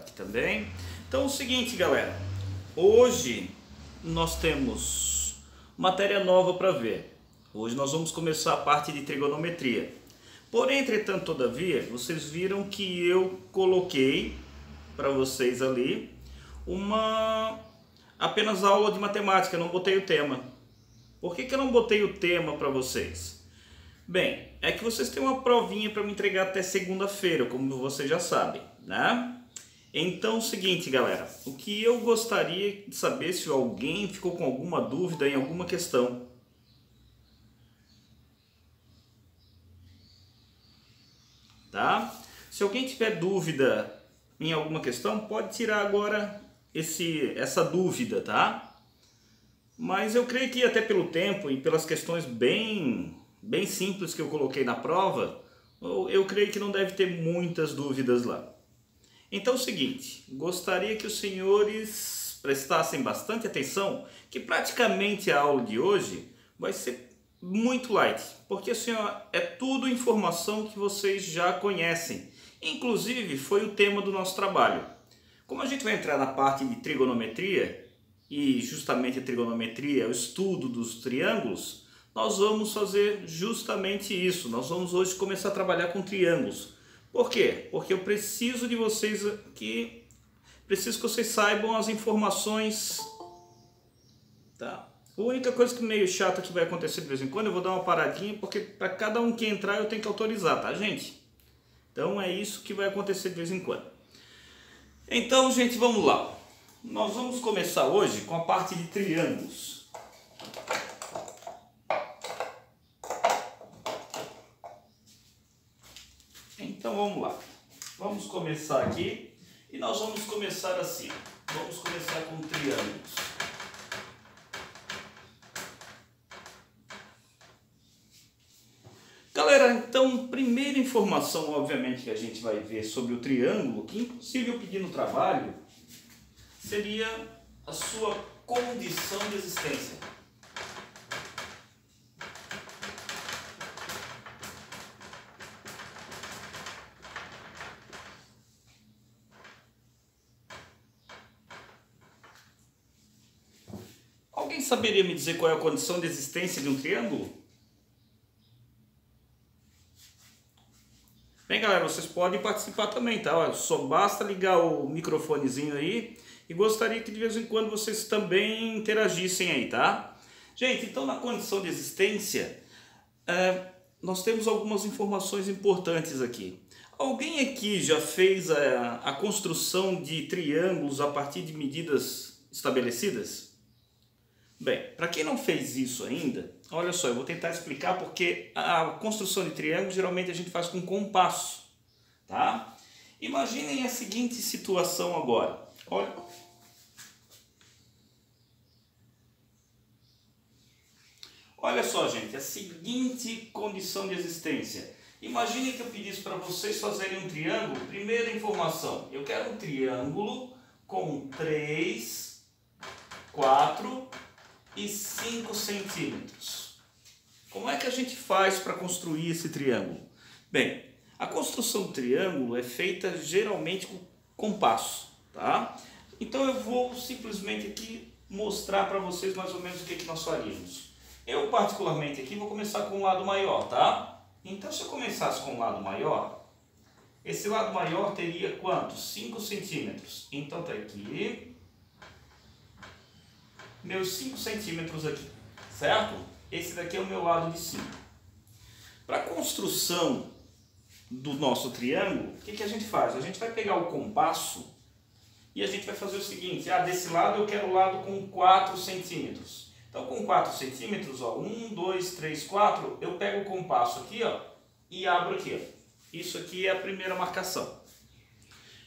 aqui também. Então é o seguinte, galera, hoje nós temos matéria nova para ver. Hoje nós vamos começar a parte de trigonometria. Porém, entretanto, todavia, vocês viram que eu coloquei para vocês ali apenas aula de matemática, não botei o tema. Por que eu não botei o tema para vocês? Bem, é que vocês têm uma provinha para me entregar até segunda-feira, como vocês já sabem, né? Então é o seguinte, galera, o que eu gostaria de saber se alguém ficou com alguma dúvida em alguma questão. Tá? Se alguém tiver dúvida em alguma questão, pode tirar agora essa dúvida, tá? Mas eu creio que até pelo tempo e pelas questões bem simples que eu coloquei na prova, eu creio que não deve ter muitas dúvidas lá. Então é o seguinte, gostaria que os senhores prestassem bastante atenção, que praticamente a aula de hoje vai ser muito light, porque assim, é tudo informação que vocês já conhecem. Inclusive foi o tema do nosso trabalho. Como a gente vai entrar na parte de trigonometria, e justamente a trigonometria é o estudo dos triângulos, nós vamos fazer justamente isso. Nós vamos hoje começar a trabalhar com triângulos. Por quê? Porque eu preciso de vocês aqui, preciso que vocês saibam as informações, tá? A única coisa que meio chata que vai acontecer de vez em quando, eu vou dar uma paradinha, porque para cada um que entrar eu tenho que autorizar, tá, gente? Então é isso que vai acontecer de vez em quando. Então, gente, vamos lá. Nós vamos começar hoje com a parte de triângulos. Então vamos lá. Vamos começar aqui e nós vamos começar assim. Vamos começar com triângulos. Galera, então, primeira informação, obviamente, que a gente vai ver sobre o triângulo, que inclusive eu pedi no trabalho, seria a sua condição de existência. Alguém saberia me dizer qual é a condição de existência de um triângulo? Bem, galera, vocês podem participar também, tá? Só basta ligar o microfonezinho aí e gostaria que de vez em quando vocês também interagissem aí, tá? Gente, então na condição de existência, nós temos algumas informações importantes aqui. Alguém aqui já fez a construção de triângulos a partir de medidas estabelecidas? Bem, para quem não fez isso ainda, olha só, eu vou tentar explicar porque a construção de triângulos geralmente a gente faz com compasso, tá? Imaginem a seguinte situação agora. Olha só, gente, a seguinte condição de existência. Imagine que eu pedisse para vocês fazerem um triângulo. Primeira informação, eu quero um triângulo com 3, 4 e 5 centímetros. Como é que a gente faz para construir esse triângulo? Bem, a construção do triângulo é feita geralmente com compasso, tá? Então eu vou simplesmente aqui mostrar para vocês mais ou menos o que nós faríamos. Eu particularmente aqui vou começar com o lado maior, tá? Então se eu começasse com o lado maior, esse lado maior teria quanto? 5 centímetros. Então tá aqui meus 5 centímetros aqui, certo? Esse daqui é o meu lado de 5. Para a construção do nosso triângulo, o que a gente faz? A gente vai pegar o compasso e a gente vai fazer o seguinte, desse lado eu quero o lado com 4 centímetros. Então com 4 centímetros, ó, 1, 2, 3, 4, eu pego o compasso aqui, ó, e abro aqui, ó. Isso aqui é a primeira marcação.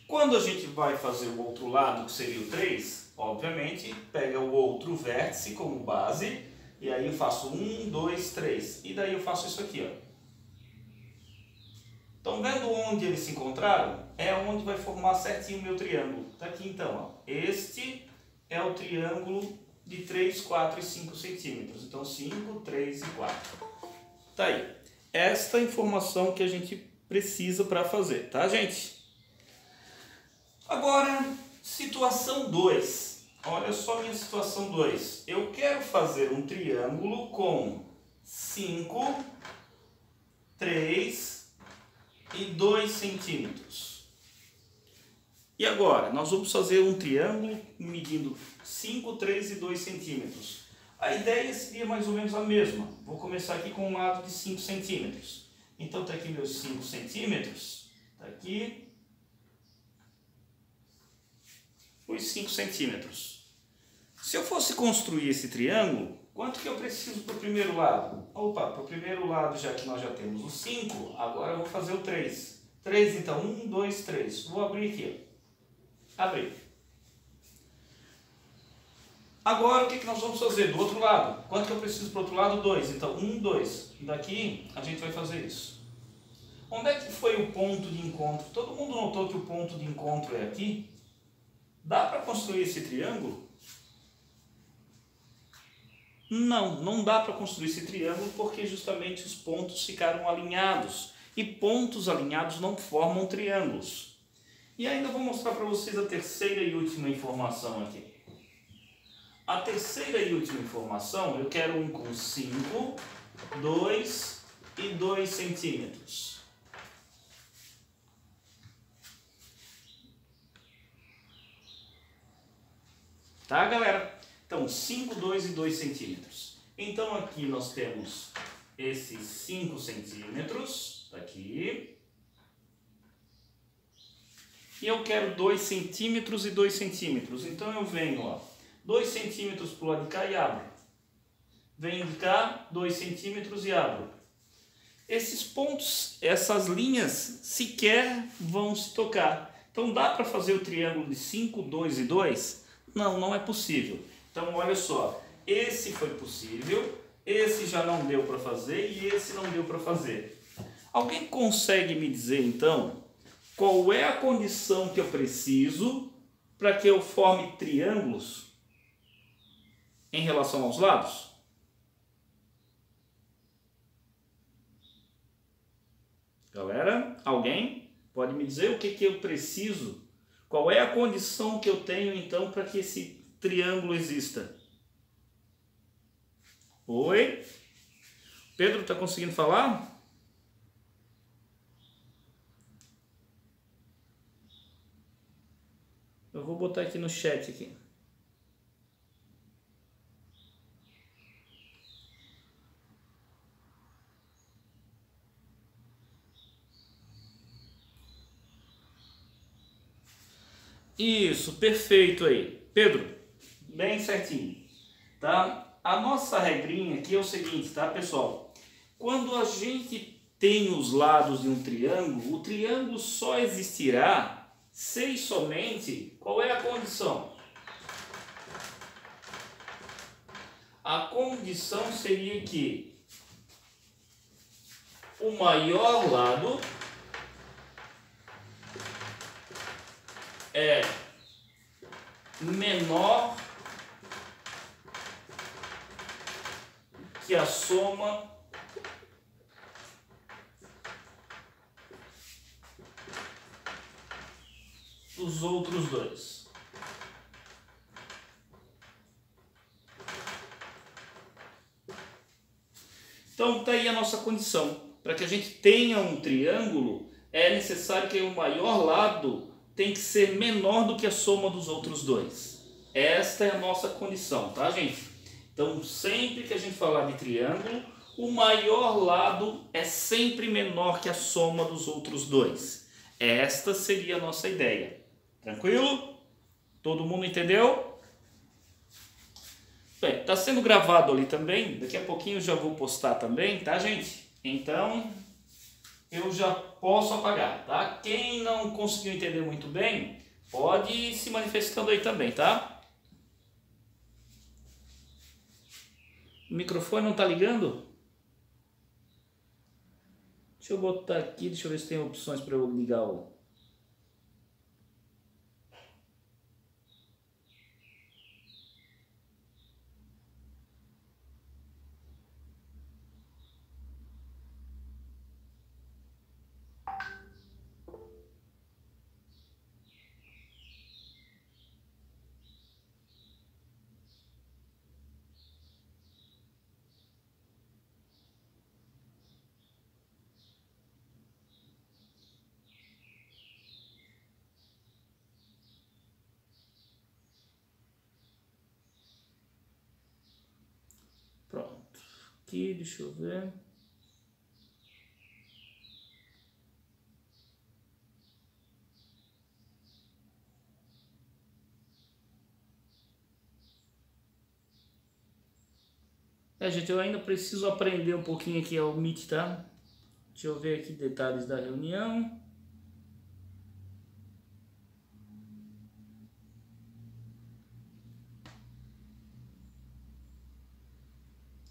Quando a gente vai fazer o outro lado, que seria o 3, obviamente, pega o outro vértice como base, e aí eu faço 1, 2, 3, e daí eu faço isso aqui, ó. Estão vendo onde eles se encontraram? É onde vai formar certinho o meu triângulo. Tá aqui então, ó. Este é o triângulo de 3, 4 e 5 centímetros. Então 5, 3 e 4. Tá aí. Esta informação que a gente precisa para fazer, tá, gente? Agora, situação 2. Olha só minha situação 2. Eu quero fazer um triângulo com 5, 3 e 2 centímetros. E agora, nós vamos fazer um triângulo medindo 5, 3 e 2 centímetros. A ideia seria mais ou menos a mesma. Vou começar aqui com um lado de 5 centímetros. Então, está aqui meus 5 centímetros. Está aqui. Os 5 centímetros. Se eu fosse construir esse triângulo, quanto que eu preciso para o primeiro lado? Opa, para o primeiro lado, já que nós já temos o 5, agora eu vou fazer o 3. 3, então, 1, 2, 3. Vou abrir aqui. Abrir. Agora, o que nós vamos fazer do outro lado? Quanto que eu preciso para o outro lado? 2. Então, 1, 2. Daqui, a gente vai fazer isso. Onde é que foi o ponto de encontro? Todo mundo notou que o ponto de encontro é aqui? Dá para construir esse triângulo? Não, não dá para construir esse triângulo porque justamente os pontos ficaram alinhados. E pontos alinhados não formam triângulos. E ainda vou mostrar para vocês a terceira e última informação aqui. A terceira e última informação, eu quero um com 5, 2 e 2 centímetros. Tá, galera? Então, 5, 2 e 2 centímetros. Então, aqui nós temos esses 5 centímetros, tá aqui. E eu quero 2 centímetros e 2 centímetros. Então, eu venho, ó, 2 centímetros para o lado de cá e abro. Venho de cá, 2 centímetros e abro. Esses pontos, essas linhas, sequer vão se tocar. Então, dá para fazer o triângulo de 5, 2 e 2? Não, não é possível. Então, olha só, esse foi possível, esse já não deu para fazer e esse não deu para fazer. Alguém consegue me dizer, então, qual é a condição que eu preciso para que eu forme triângulos em relação aos lados? Galera, alguém pode me dizer o que eu preciso? Qual é a condição que eu tenho, então, para que esse triângulo exista? Oi? Pedro, está conseguindo falar? Eu vou botar aqui no chat aqui. Isso, perfeito aí. Pedro, bem certinho. Tá? A nossa regrinha aqui é o seguinte, tá, pessoal? Quando a gente tem os lados de um triângulo, o triângulo só existirá se e somente... Qual é a condição? A condição seria que o maior lado é menor que a soma dos outros dois. Então, está aí a nossa condição. Para que a gente tenha um triângulo, é necessário que o maior lado tem que ser menor do que a soma dos outros dois. Esta é a nossa condição, tá, gente? Então, sempre que a gente falar de triângulo, o maior lado é sempre menor que a soma dos outros dois. Esta seria a nossa ideia. Tranquilo? Todo mundo entendeu? Bem, está sendo gravado ali também. Daqui a pouquinho eu já vou postar também, tá, gente? Então, eu já posso apagar, tá? Quem não conseguiu entender muito bem, pode ir se manifestando aí também, tá? O microfone não está ligando? Deixa eu botar aqui, deixa eu ver se tem opções para eu ligar o... aqui, deixa eu ver. Gente, eu ainda preciso aprender um pouquinho aqui ao Meet, tá? Deixa eu ver aqui detalhes da reunião.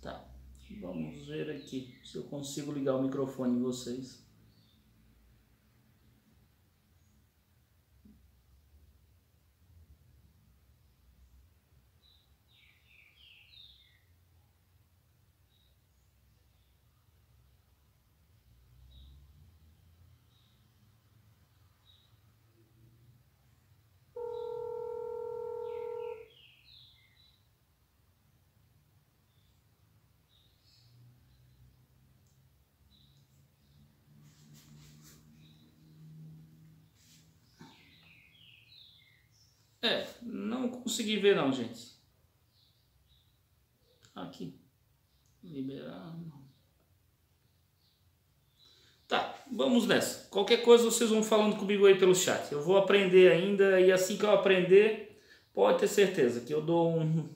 Tá, vamos ver aqui se eu consigo ligar o microfone de vocês. Não consegui ver não, gente. Aqui. Liberar. Tá, vamos nessa. Qualquer coisa vocês vão falando comigo aí pelo chat. Eu vou aprender ainda e assim que eu aprender, pode ter certeza que eu dou um...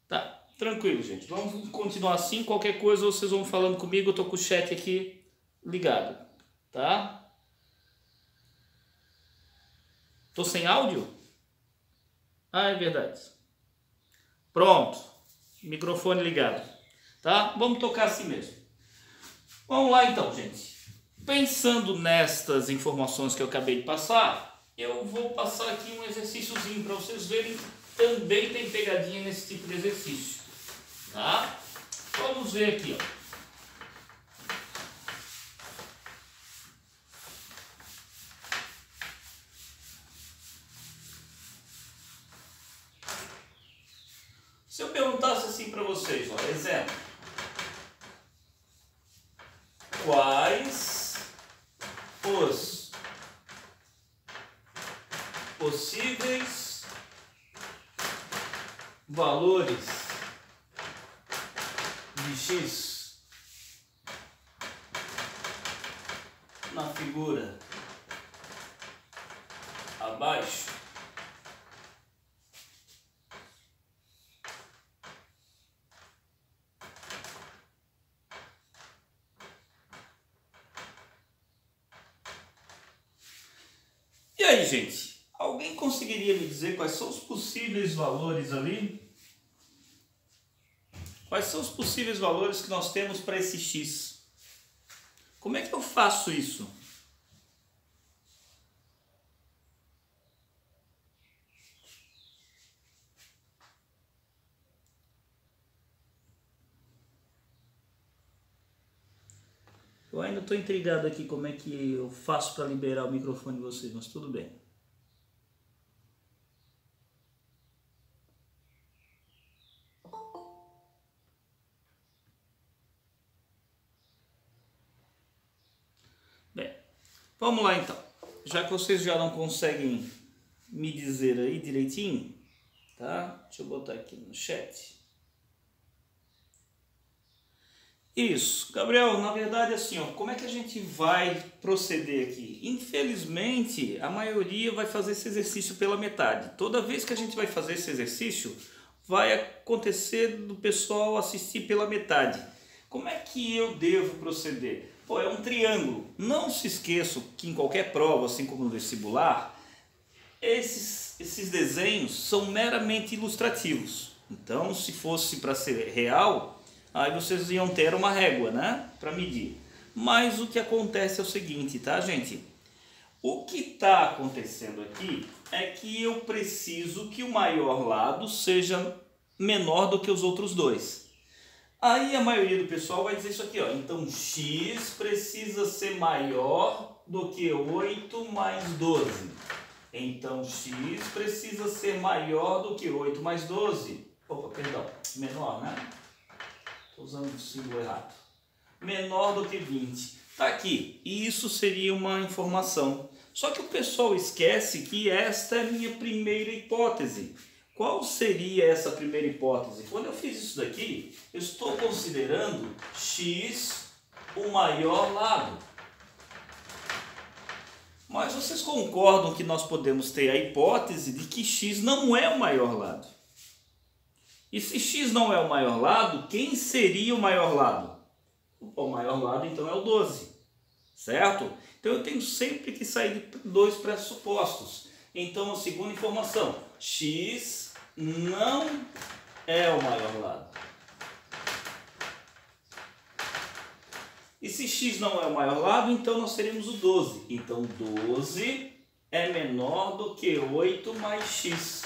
Tá, tranquilo, gente. Vamos continuar assim. Qualquer coisa vocês vão falando comigo. Eu tô com o chat aqui ligado, tá? Tô sem áudio? Ah, é verdade. Pronto. Microfone ligado, tá? Vamos tocar assim mesmo. Vamos lá então, gente. Pensando nestas informações que eu acabei de passar, eu vou passar aqui um exercíciozinho para vocês verem que também tem pegadinha nesse tipo de exercício, tá? Vamos ver aqui, ó. Se eu perguntasse assim para vocês, ó, exemplo, quais os possíveis valores de x na figura abaixo? E aí, gente, alguém conseguiria me dizer quais são os possíveis valores ali? Quais são os possíveis valores que nós temos para esse x? Como é que eu faço isso? Eu ainda estou intrigado aqui como é que eu faço para liberar o microfone de vocês, mas tudo bem. Bem, vamos lá então. Já que vocês já não conseguem me dizer aí direitinho, tá? Deixa eu botar aqui no chat. Isso, Gabriel, na verdade assim, ó, como é que a gente vai proceder aqui? Infelizmente, a maioria vai fazer esse exercício pela metade. Toda vez que a gente vai fazer esse exercício, vai acontecer do pessoal assistir pela metade. Como é que eu devo proceder? Pô, é um triângulo. Não se esqueçam que em qualquer prova, assim como no vestibular, esses desenhos são meramente ilustrativos. Então, se fosse para ser real, aí vocês iam ter uma régua, né, para medir. Mas o que acontece é o seguinte, tá, gente? O que está acontecendo aqui é que eu preciso que o maior lado seja menor do que os outros dois. Aí a maioria do pessoal vai dizer isso aqui, ó. Então x precisa ser maior do que 8 mais 12. Então x precisa ser maior do que 8 mais 12. Opa, perdão, menor, né? Estou usando o símbolo errado. Menor do que 20. Está aqui. E isso seria uma informação. Só que o pessoal esquece que esta é a minha primeira hipótese. Qual seria essa primeira hipótese? Quando eu fiz isso daqui, eu estou considerando x o maior lado. Mas vocês concordam que nós podemos ter a hipótese de que x não é o maior lado? E se x não é o maior lado, quem seria o maior lado? O maior lado então é o 12, certo? Então eu tenho sempre que sair de dois pressupostos. Então a segunda informação, x não é o maior lado. E se x não é o maior lado, então nós teremos o 12. Então 12 é menor do que 8 mais x.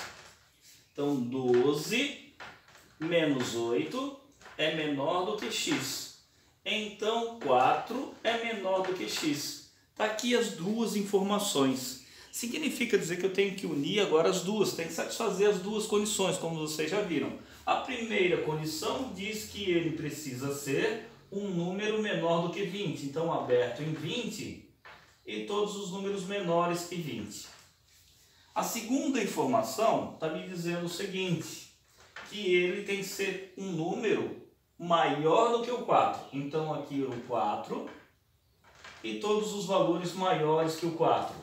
Então 12 menos 8 é menor do que x. Então 4 é menor do que x. Está aqui as duas informações. Significa dizer que eu tenho que unir agora as duas, tem que satisfazer as duas condições, como vocês já viram. A primeira condição diz que ele precisa ser um número menor do que 20. Então aberto em 20 e todos os números menores que 20. A segunda informação está me dizendo o seguinte, que ele tem que ser um número maior do que o 4. Então aqui o 4 e todos os valores maiores que o 4.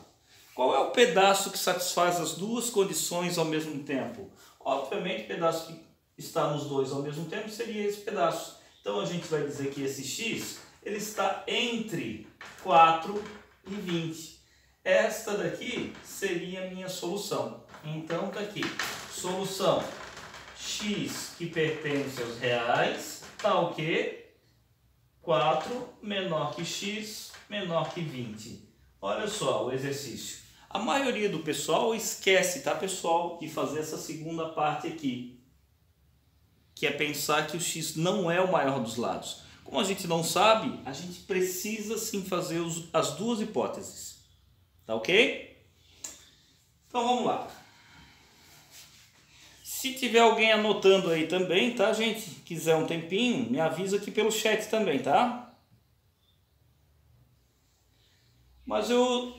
Qual é o pedaço que satisfaz as duas condições ao mesmo tempo? Obviamente o pedaço que está nos dois ao mesmo tempo seria esse pedaço. Então a gente vai dizer que esse x ele está entre 4 e 20. Esta daqui seria a minha solução. Então está aqui, solução x que pertence aos reais, está o quê? 4 menor que x menor que 20. Olha só o exercício. A maioria do pessoal esquece, tá pessoal, de fazer essa segunda parte aqui, que é pensar que o x não é o maior dos lados. Como a gente não sabe, a gente precisa sim fazer as duas hipóteses. Tá ok? Então vamos lá. Se tiver alguém anotando aí também, tá gente? Quiser um tempinho, me avisa aqui pelo chat também, tá? Mas eu,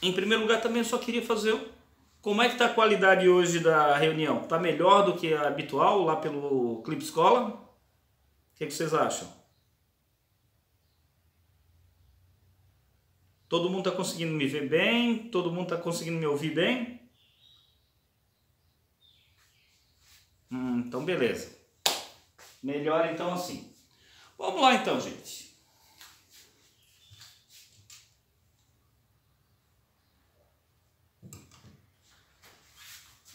em primeiro lugar, também só queria fazer... Como é que está a qualidade hoje da reunião? Está melhor do que a habitual lá pelo Clipe Escola? O que vocês acham? Todo mundo está conseguindo me ver bem? Todo mundo está conseguindo me ouvir bem? Então beleza. Melhor então assim. Vamos lá então, gente.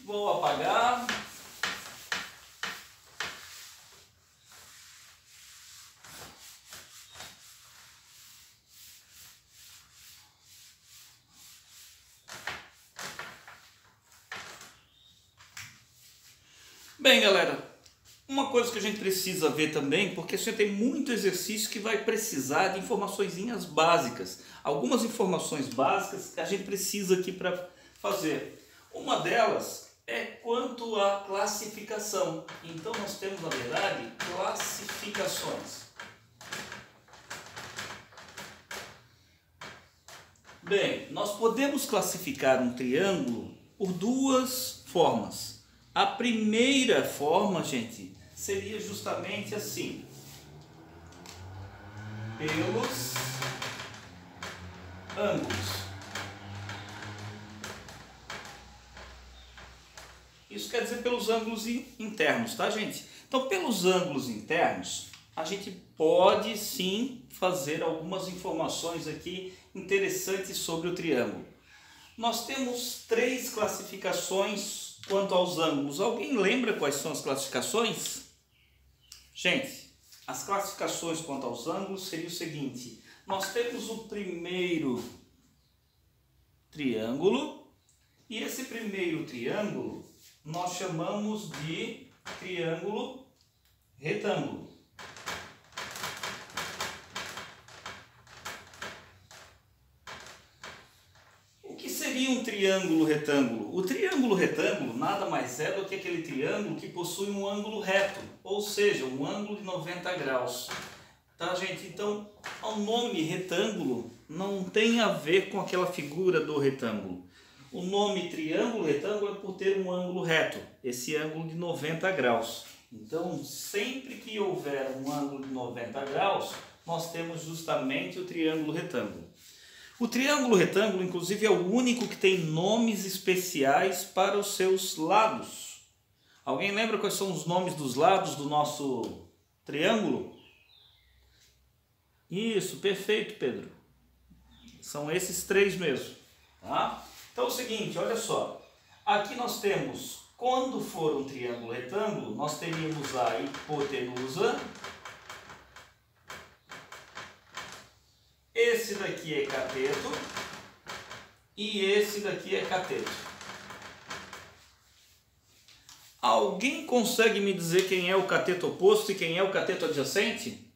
Vou apagar. Bem, galera, uma coisa que a gente precisa ver também, porque a gente tem muito exercício que vai precisar de informaçõezinhas básicas. Algumas informações básicas que a gente precisa aqui para fazer. Uma delas é quanto à classificação. Então nós temos, na verdade, classificações. Bem, nós podemos classificar um triângulo por duas formas. A primeira forma, gente, seria justamente assim. Pelos ângulos. Isso quer dizer pelos ângulos internos, tá, gente? Então, pelos ângulos internos, a gente pode sim fazer algumas informações aqui interessantes sobre o triângulo. Nós temos três classificações quanto aos ângulos. Alguém lembra quais são as classificações? Gente, as classificações quanto aos ângulos seria o seguinte. Nós temos o primeiro triângulo e esse primeiro triângulo nós chamamos de triângulo retângulo. O que seria um triângulo retângulo? O triângulo retângulo nada mais é do que aquele triângulo que possui um ângulo reto, ou seja, um ângulo de 90 graus. Tá, gente? Então, o nome retângulo não tem a ver com aquela figura do retângulo. O nome triângulo retângulo é por ter um ângulo reto, esse ângulo de 90 graus. Então, sempre que houver um ângulo de 90 graus, nós temos justamente o triângulo retângulo. O triângulo retângulo, inclusive, é o único que tem nomes especiais para os seus lados. Alguém lembra quais são os nomes dos lados do nosso triângulo? Isso, perfeito, Pedro. São esses três mesmo, tá? Então é o seguinte, olha só. Aqui nós temos, quando for um triângulo retângulo, nós teríamos a hipotenusa. Esse daqui é cateto e esse daqui é cateto. Alguém consegue me dizer quem é o cateto oposto e quem é o cateto adjacente?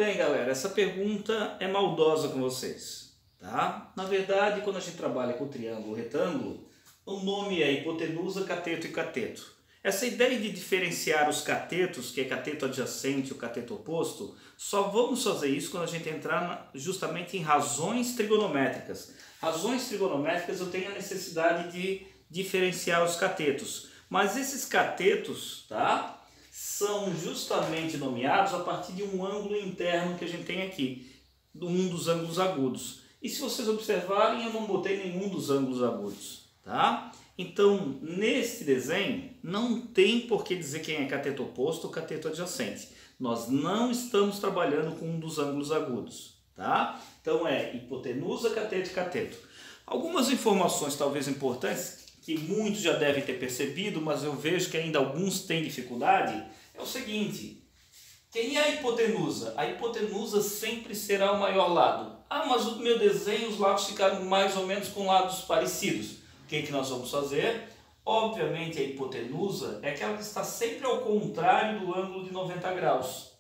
Bem, galera, essa pergunta é maldosa com vocês, tá? Na verdade, quando a gente trabalha com triângulo retângulo, o nome é hipotenusa, cateto e cateto. Essa ideia de diferenciar os catetos, que é cateto adjacente e o cateto oposto, só vamos fazer isso quando a gente entrar justamente em razões trigonométricas. Razões trigonométricas eu tenho a necessidade de diferenciar os catetos. Mas esses catetos, tá, são justamente nomeados a partir de um ângulo interno que a gente tem aqui, um dos ângulos agudos. E se vocês observarem, eu não botei nenhum dos ângulos agudos, tá? Então, nesse desenho, não tem por que dizer quem é cateto oposto ou cateto adjacente. Nós não estamos trabalhando com um dos ângulos agudos, tá? Então, é hipotenusa, cateto e cateto. Algumas informações talvez importantes, que muitos já devem ter percebido, mas eu vejo que ainda alguns têm dificuldade, é o seguinte: quem é a hipotenusa? A hipotenusa sempre será o maior lado. Ah, mas no meu desenho os lados ficaram mais ou menos com lados parecidos. O que nós vamos fazer? Obviamente a hipotenusa é aquela que está sempre ao contrário do ângulo de 90 graus.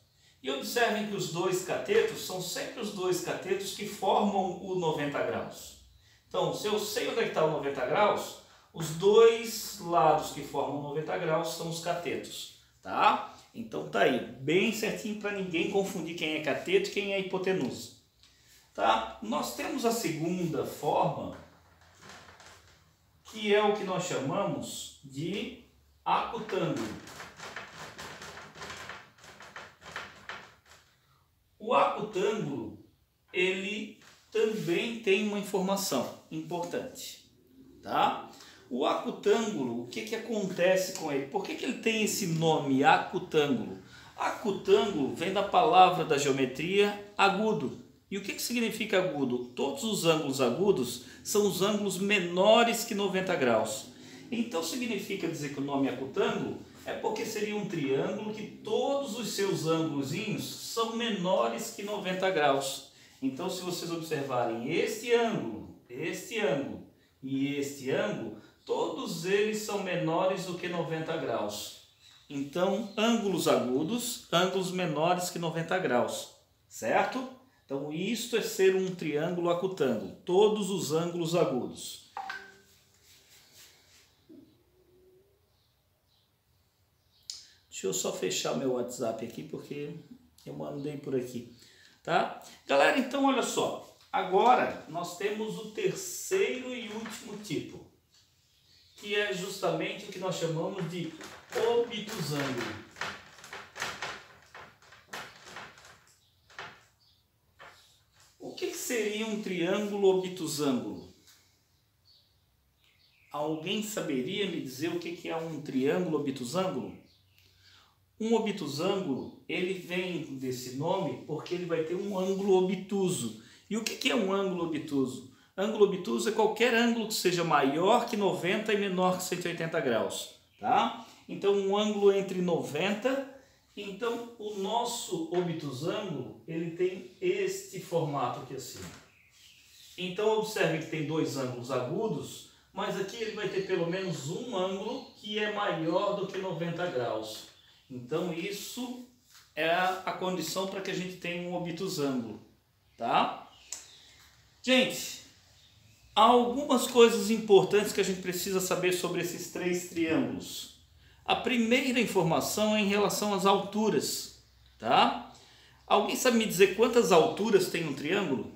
E observem que os dois catetos são sempre os dois catetos que formam o 90 graus. Então, se eu sei onde é que está o 90 graus, os dois lados que formam 90 graus são os catetos, tá? Então tá aí, bem certinho para ninguém confundir quem é cateto e quem é hipotenusa. Tá? Nós temos a segunda forma, que é o que nós chamamos de acutângulo. O acutângulo, ele também tem uma informação importante, tá? O acutângulo, o que acontece com ele? Por que ele tem esse nome, acutângulo? Acutângulo vem da palavra da geometria agudo. E o que significa agudo? Todos os ângulos agudos são os ângulos menores que 90 graus. Então significa dizer que o nome acutângulo é porque seria um triângulo que todos os seus ângulozinhos são menores que 90 graus. Então, se vocês observarem este ângulo e este ângulo, todos eles são menores do que 90 graus. Então, ângulos agudos, ângulos menores que 90 graus, certo? Então, isto é ser um triângulo acutângulo, todos os ângulos agudos. Deixa eu só fechar o meu WhatsApp aqui, porque eu mandei por aqui, tá? Galera, então olha só, agora nós temos o terceiro e último tipo, que é justamente o que nós chamamos de obtusângulo. O que seria um triângulo obtusângulo? Alguém saberia me dizer o que é um triângulo obtusângulo? Um obtusângulo, ele vem desse nome porque ele vai ter um ângulo obtuso. E o que é um ângulo obtuso? Ângulo obtuso é qualquer ângulo que seja maior que 90 e menor que 180 graus. Tá? Então, um ângulo entre 90. Então, o nosso obtusângulo, ele tem este formato aqui assim. Então, observe que tem dois ângulos agudos, mas aqui ele vai ter pelo menos um ângulo que é maior do que 90 graus. Então, isso é a condição para que a gente tenha um obtusângulo, tá? Gente, há algumas coisas importantes que a gente precisa saber sobre esses três triângulos. A primeira informação é em relação às alturas, tá? Alguém sabe me dizer quantas alturas tem um triângulo?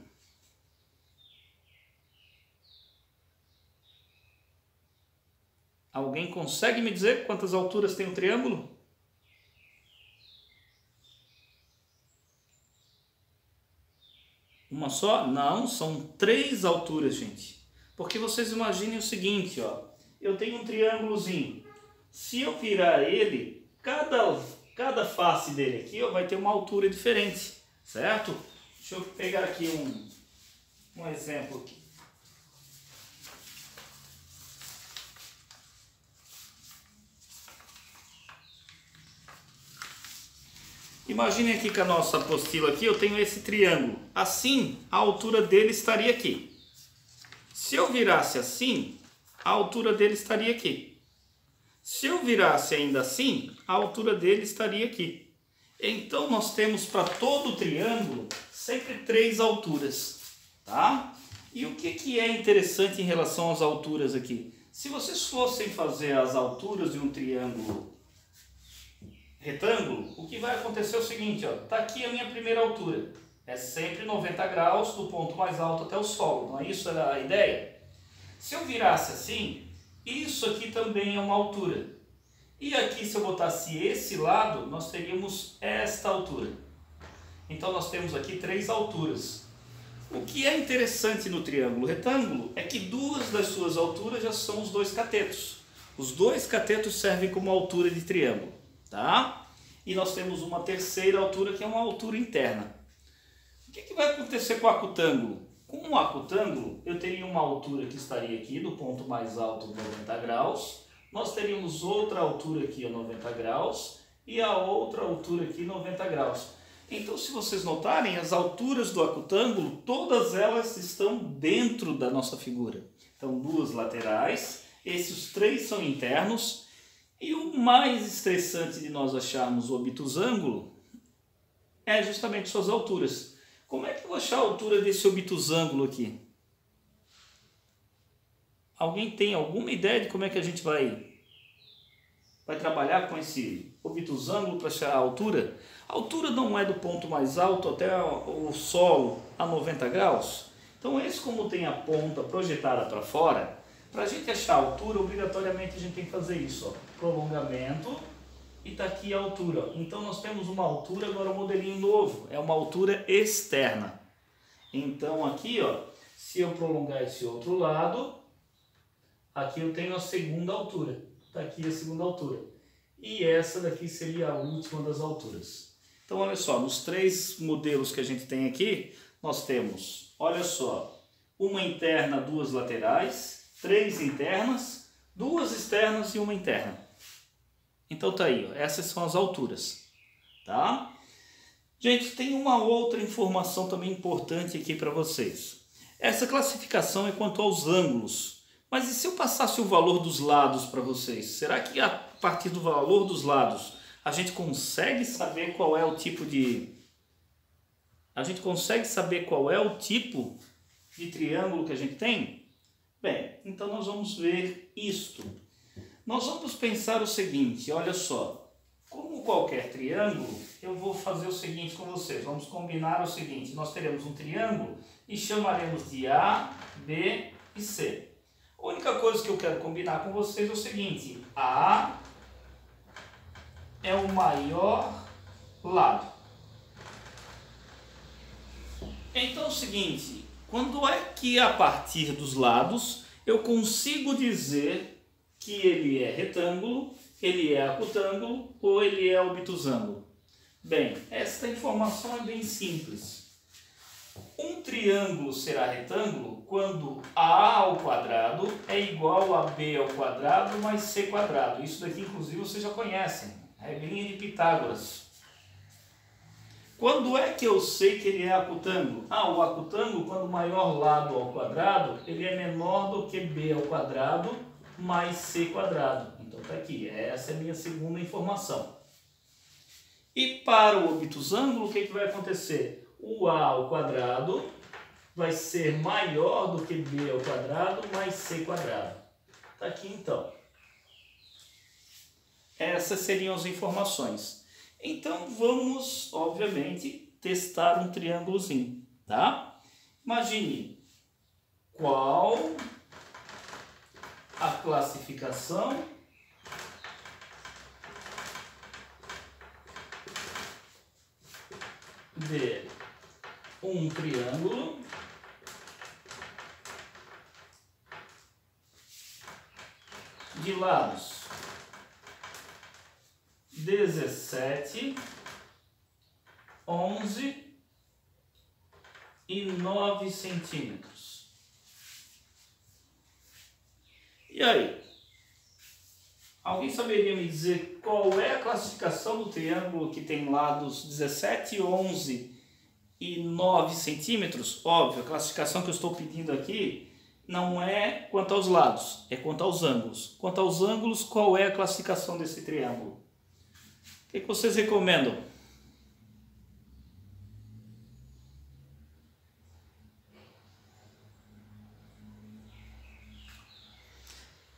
Alguém consegue me dizer quantas alturas tem um triângulo? Uma só? Não, são 3 alturas, gente. Porque vocês imaginem o seguinte, ó. Eu tenho um triângulozinho. Se eu virar ele, cada face dele aqui, ó, vai ter uma altura diferente, certo? Deixa eu pegar aqui um exemplo aqui. Imagine aqui que a nossa apostila aqui, eu tenho esse triângulo. Assim, a altura dele estaria aqui. Se eu virasse assim, a altura dele estaria aqui. Se eu virasse ainda assim, a altura dele estaria aqui. Então, nós temos para todo o triângulo sempre 3 alturas, tá? E o que é interessante em relação às alturas aqui? Se vocês fossem fazer as alturas de um triângulo retângulo, o que vai acontecer é o seguinte, ó, tá aqui a minha primeira altura. É sempre 90 graus do ponto mais alto até o solo, não é isso a ideia? Se eu virasse assim, isso aqui também é uma altura. E aqui, se eu botasse esse lado, nós teríamos esta altura. Então, nós temos aqui 3 alturas. O que é interessante no triângulo retângulo é que 2 das suas alturas já são os 2 catetos. Os 2 catetos servem como altura de triângulo, tá? E nós temos uma terceira altura que é uma altura interna. O que vai acontecer com o acutângulo? Com o acutângulo, eu teria uma altura que estaria aqui, do ponto mais alto, 90 graus. Nós teríamos outra altura aqui, 90 graus. E a outra altura aqui, 90 graus. Então, se vocês notarem, as alturas do acutângulo, todas elas estão dentro da nossa figura. Então, 2 laterais, esses 3 são internos. E o mais estressante de nós acharmos o obtusângulo é justamente suas alturas. Como é que eu vou achar a altura desse obtusângulo aqui? Alguém tem alguma ideia de como é que a gente vai trabalhar com esse obtusângulo para achar a altura? A altura não é do ponto mais alto até o solo a 90 graus? Então esse, como tem a ponta projetada para fora, para a gente achar a altura, obrigatoriamente a gente tem que fazer isso, ó, prolongamento, e está aqui a altura. Então nós temos uma altura, agora um modelinho novo, é uma altura externa. Então aqui, ó, se eu prolongar esse outro lado, aqui eu tenho a segunda altura. Está aqui a segunda altura. E essa daqui seria a última das alturas. Então olha só, nos 3 modelos que a gente tem aqui, nós temos, olha só, uma interna, 2 laterais, 3 internas, 2 externas e uma interna. Então tá aí, ó, essas são as alturas, tá? Gente, tem uma outra informação também importante aqui para vocês. Essa classificação é quanto aos ângulos. Mas e se eu passasse o valor dos lados para vocês? Será que a partir do valor dos lados a gente consegue saber qual é o tipo de... A gente consegue saber qual é o tipo de triângulo que a gente tem? Bem, então nós vamos ver isto. Nós vamos pensar o seguinte, olha só. Como qualquer triângulo, eu vou fazer o seguinte com vocês. Vamos combinar o seguinte. Nós teremos um triângulo e chamaremos de A, B e C. A única coisa que eu quero combinar com vocês é o seguinte. A é o maior lado. Então é o seguinte. Quando é que a partir dos lados eu consigo dizer que ele é retângulo, ele é acutângulo ou ele é obtusângulo? Bem, esta informação é bem simples. Um triângulo será retângulo quando a ao quadrado é igual a b ao quadrado mais c quadrado. Isso daqui, inclusive, vocês já conhecem. A regrinha de Pitágoras. Quando é que eu sei que ele é acutângulo? O acutângulo, quando o maior lado ao quadrado, ele é menor do que b ao quadrado mais c quadrado. Então tá aqui, essa é a minha segunda informação. E para o obtusângulo, o que vai acontecer? O a ao quadrado vai ser maior do que b ao quadrado mais c quadrado. Tá aqui então. essas seriam as informações. Então vamos, obviamente, testar um triângulozinho, tá? Imagine qual a classificação de um triângulo de lados 17, 11 e 9 centímetros. E aí? Alguém saberia me dizer qual é a classificação do triângulo que tem lados 17, 11 e 9 centímetros? Óbvio, a classificação que eu estou pedindo aqui não é quanto aos lados, é quanto aos ângulos. Quanto aos ângulos, qual é a classificação desse triângulo? O que vocês recomendam?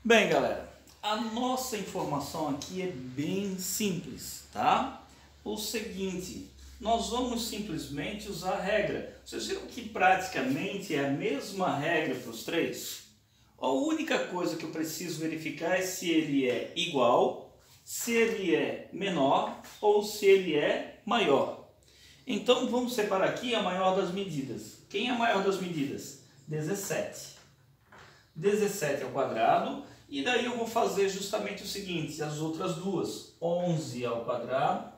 Bem, galera, a nossa informação aqui é bem simples, tá? O seguinte, nós vamos simplesmente usar a regra. Vocês viram que praticamente é a mesma regra para os três? A única coisa que eu preciso verificar é se ele é igual, se ele é menor ou se ele é maior. Então vamos separar aqui a maior das medidas. Quem é a maior das medidas? 17. 17 ao quadrado. E daí eu vou fazer justamente o seguinte, as outras duas, 11 ao quadrado,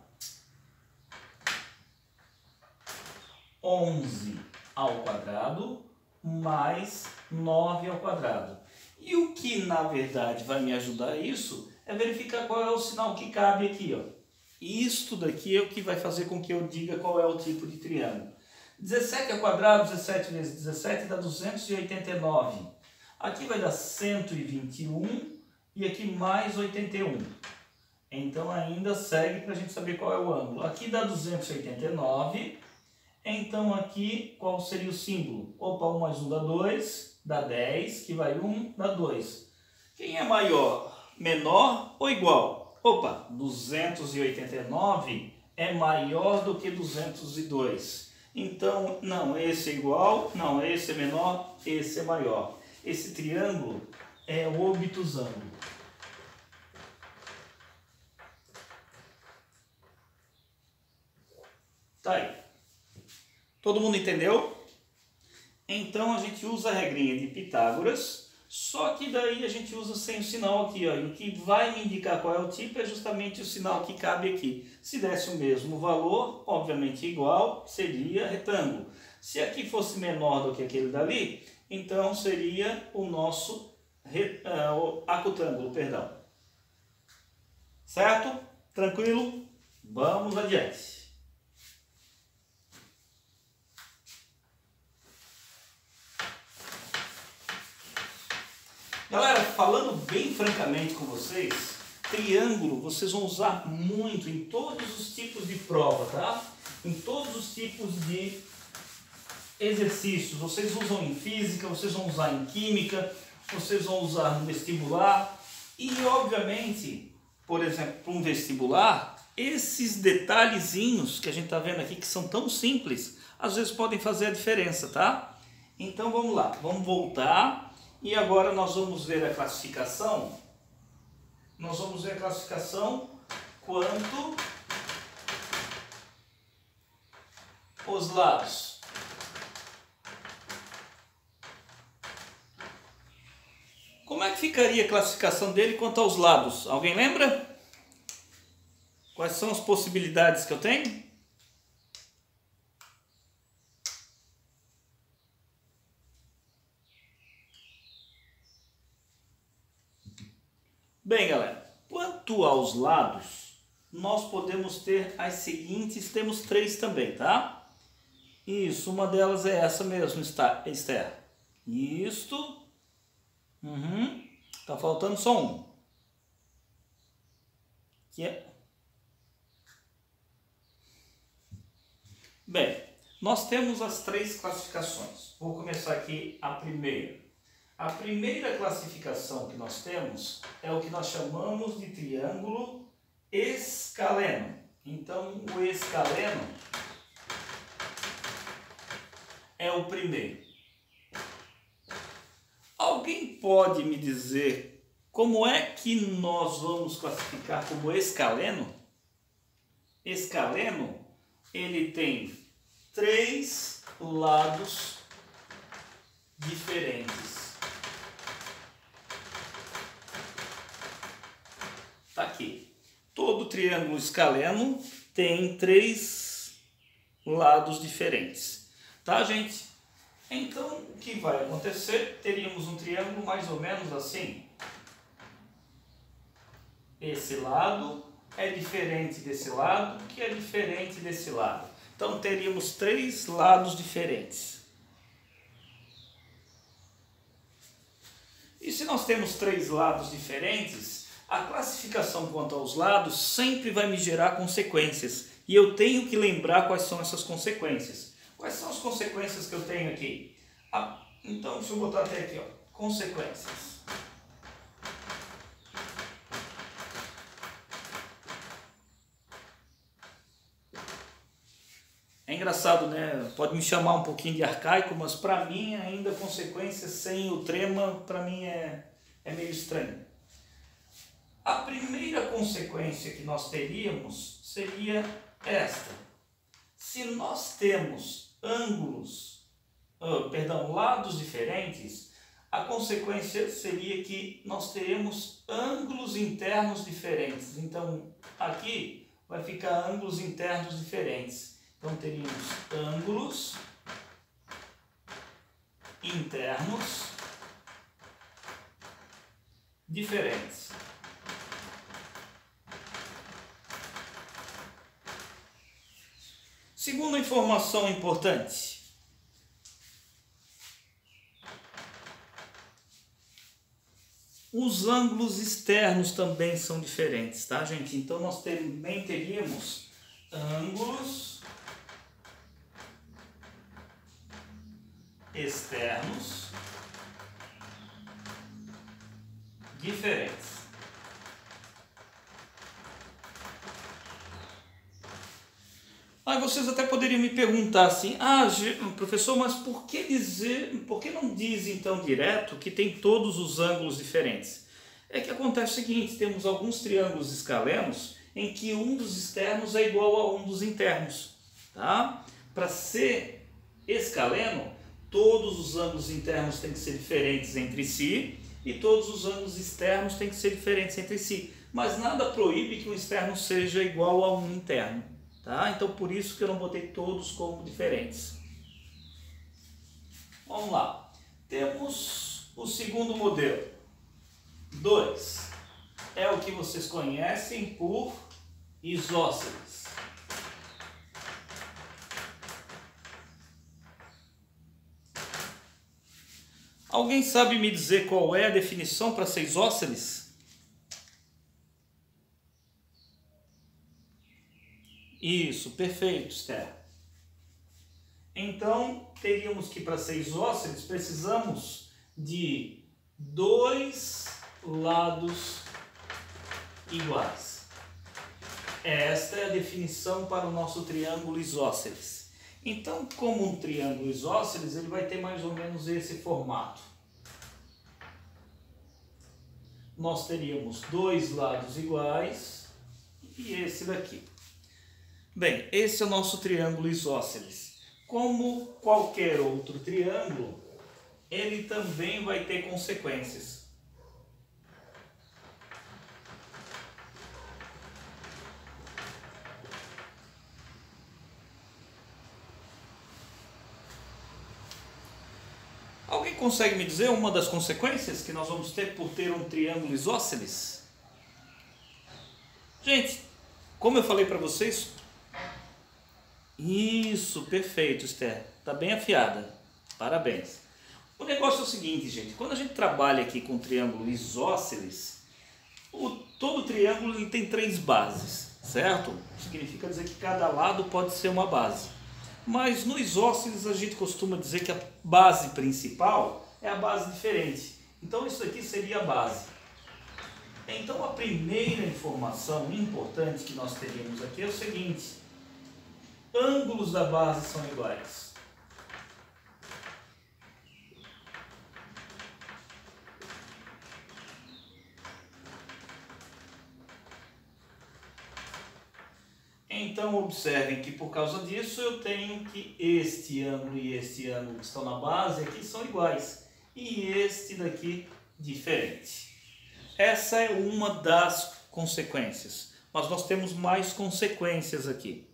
11 ao quadrado, mais 9 ao quadrado. E o que na verdade vai me ajudar isso é verificar qual é o sinal que cabe aqui, ó. Isto daqui é o que vai fazer com que eu diga qual é o tipo de triângulo. 17 ao quadrado, 17 vezes 17 dá 289. Aqui vai dar 121 e aqui mais 81. Então ainda segue para a gente saber qual é o ângulo. Aqui dá 289. Então aqui qual seria o símbolo? Opa, 1 mais 1 dá 2, dá 10, que vai 1, dá 2. Quem é maior? Menor ou igual? Opa, 289 é maior do que 202. Então, não, esse é igual, não, esse é menor, esse é maior. Esse triângulo é obtusângulo. Tá aí. Todo mundo entendeu? Então a gente usa a regrinha de Pitágoras, só que daí a gente usa sem o sinal aqui, ó. E o que vai me indicar qual é o tipo é justamente o sinal que cabe aqui. Se desse o mesmo valor, obviamente igual, seria retângulo. Se aqui fosse menor do que aquele dali, então seria o nosso acutângulo, perdão. Certo? Tranquilo? Vamos adiante. Galera, falando bem francamente com vocês, triângulo vocês vão usar muito em todos os tipos de prova, tá? Em todos os tipos de exercícios. Vocês usam em física, vocês vão usar em química, vocês vão usar no vestibular. E, obviamente, por exemplo, para um vestibular, esses detalhezinhos que a gente está vendo aqui, que são tão simples, às vezes podem fazer a diferença, tá? Então, vamos lá. Vamos voltar. E agora nós vamos ver a classificação. Nós vamos ver a classificação quanto os lados. Como é que ficaria a classificação dele quanto aos lados? Alguém lembra? Quais são as possibilidades que eu tenho? Bem, galera, quanto aos lados, nós podemos ter as seguintes, temos três também, tá? Isso, uma delas é essa mesmo, Esther. Isto. Tá faltando só um. Que é... Bem, nós temos as três classificações. Vou começar aqui a primeira. A primeira classificação que nós temos é o que nós chamamos de triângulo escaleno. Então, o escaleno é o primeiro. Alguém pode me dizer como é que nós vamos classificar como escaleno? Escaleno, ele tem 3 lados diferentes. Tá aqui. Todo triângulo escaleno tem 3 lados diferentes. Tá, gente? Então, o que vai acontecer? Teríamos um triângulo mais ou menos assim. Esse lado é diferente desse lado, que é diferente desse lado. Então, teríamos 3 lados diferentes. E se nós temos 3 lados diferentes, a classificação quanto aos lados sempre vai me gerar consequências. E eu tenho que lembrar quais são essas consequências. Quais são as consequências que eu tenho aqui? Então, deixa eu botar até aqui, ó, consequências. É engraçado, né? Pode me chamar um pouquinho de arcaico, mas para mim ainda consequências sem o trema, para mim é meio estranho. A primeira consequência que nós teríamos seria esta. Se nós temos lados diferentes, a consequência seria que nós teremos ângulos internos diferentes. Então, aqui vai ficar ângulos internos diferentes. Então, teríamos ângulos internos diferentes. Segunda informação importante. Os ângulos externos também são diferentes, tá, gente? Então, nós também teríamos ângulos externos diferentes. Aí vocês até poderiam me perguntar assim, professor, mas por que não diz então direto que tem todos os ângulos diferentes? É que acontece o seguinte, temos alguns triângulos escalenos em que um dos externos é igual a um dos internos, tá? Para ser escaleno, todos os ângulos internos têm que ser diferentes entre si e todos os ângulos externos têm que ser diferentes entre si, mas nada proíbe que um externo seja igual a um interno. Tá? Então, por isso que eu não botei todos como diferentes. Vamos lá. Temos o segundo modelo. 2. É o que vocês conhecem por isósceles. Alguém sabe me dizer qual é a definição para ser isósceles? Isso, perfeito, Esther. Então, teríamos que para ser isósceles precisamos de 2 lados iguais. Esta é a definição para o nosso triângulo isósceles. Então, como um triângulo isósceles, ele vai ter mais ou menos esse formato. Nós teríamos 2 lados iguais e esse daqui. Bem, esse é o nosso triângulo isósceles. Como qualquer outro triângulo, ele também vai ter consequências. Alguém consegue me dizer uma das consequências que nós vamos ter por ter um triângulo isósceles? Gente, como eu falei para vocês... Isso, perfeito, Esther. Tá bem afiada. Parabéns. O negócio é o seguinte, gente. Quando a gente trabalha aqui com triângulo isósceles, todo triângulo ele tem 3 bases, certo? Significa dizer que cada lado pode ser uma base. Mas no isósceles a gente costuma dizer que a base principal é a base diferente. Então isso aqui seria a base. Então a primeira informação importante que nós teríamos aqui é o seguinte: ângulos da base são iguais. Então observem que por causa disso eu tenho que este ângulo e este ângulo que estão na base aqui são iguais e este daqui diferente. Essa é uma das consequências, mas nós temos mais consequências aqui.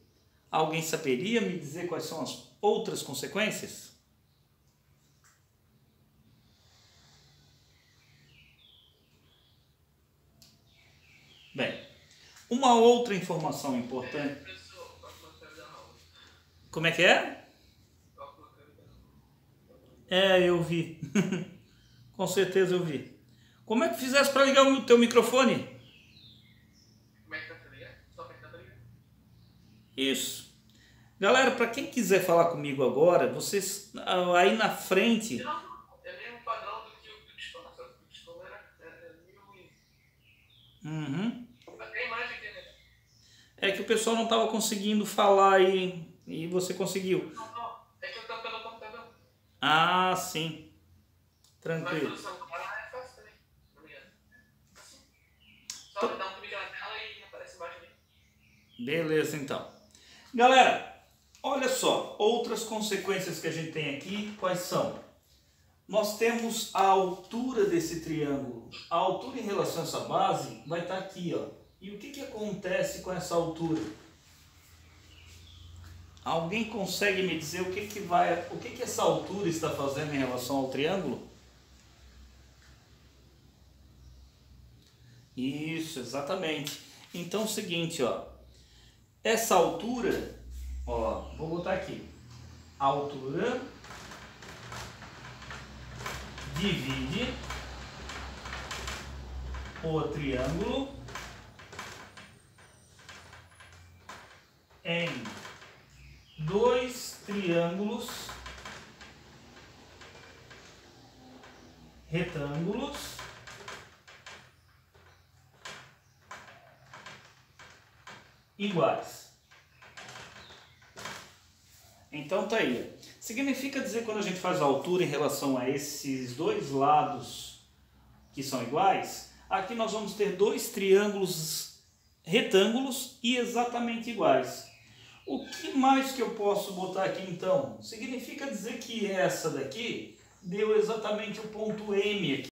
Alguém saberia me dizer quais são as outras consequências? Bem, uma outra informação importante. Como é que é? Eu vi. Com certeza eu vi. Como é que fizesse para ligar o teu microfone? Como é que tá ligado? Só apertar tá ligado? Isso. Galera, para quem quiser falar comigo agora, vocês aí na frente. Não, é mesmo padrão do que o pistão, só que o pistão era meio ruim. Uhum. Até a imagem aqui, né? É que o pessoal não estava conseguindo falar e você conseguiu. Não, é que eu tô pelo computador. Ah, sim. Mas Tranquilo. pelo celular é fácil também. Não me engano. Só dar um clique na tela e aparece embaixo ali. Beleza, então. Galera, olha só, outras consequências que a gente tem aqui, quais são? Nós temos a altura desse triângulo. A altura em relação a essa base vai estar aqui, ó. E o que acontece com essa altura? Alguém consegue me dizer o que essa altura está fazendo em relação ao triângulo? Isso, exatamente. Então é o seguinte, ó. Essa altura, ó, vou botar aqui. Altura divide o triângulo em dois triângulos retângulos iguais. Então tá aí. Significa dizer, quando a gente faz a altura em relação a esses dois lados que são iguais, aqui nós vamos ter dois triângulos retângulos e exatamente iguais. O que mais que eu posso botar aqui então? Significa dizer que essa daqui deu exatamente o ponto M aqui.